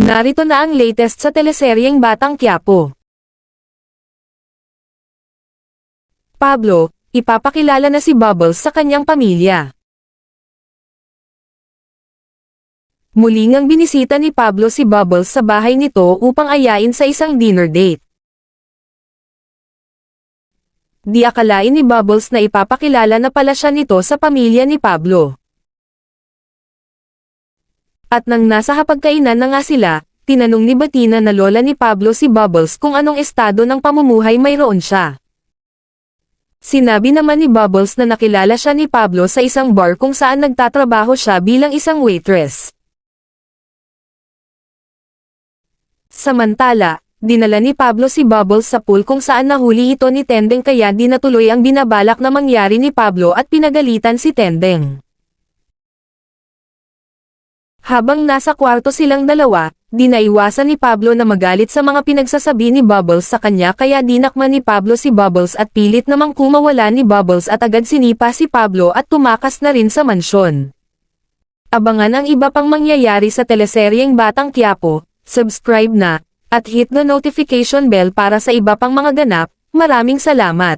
Narito na ang latest sa teleseryeng Batang Quiapo. Pablo, ipapakilala na si Bubbles sa kanyang pamilya. Muli ngang binisita ni Pablo si Bubbles sa bahay nito upang ayain sa isang dinner date. Di akalain ni Bubbles na ipapakilala na pala siya nito sa pamilya ni Pablo. At nang nasa hapagkainan na nga sila, tinanong ni Bettina na lola ni Pablo si Bubbles kung anong estado ng pamumuhay mayroon siya. Sinabi naman ni Bubbles na nakilala siya ni Pablo sa isang bar kung saan nagtatrabaho siya bilang isang waitress. Samantala, dinala ni Pablo si Bubbles sa pool kung saan nahuli ito ni Tendeng kaya di natuloy ang binabalak na mangyari ni Pablo at pinagalitan si Tendeng. Habang nasa kwarto silang dalawa, di naiwasan ni Pablo na magalit sa mga pinagsasabi ni Bubbles sa kanya kaya dinakma ni Pablo si Bubbles at pilit namang kumawala ni Bubbles at agad sinipa si Pablo at tumakas na rin sa mansyon. Abangan ang iba pang mangyayari sa teleseryeng Batang Quiapo, subscribe na, at hit the notification bell para sa iba pang mga ganap. Maraming salamat.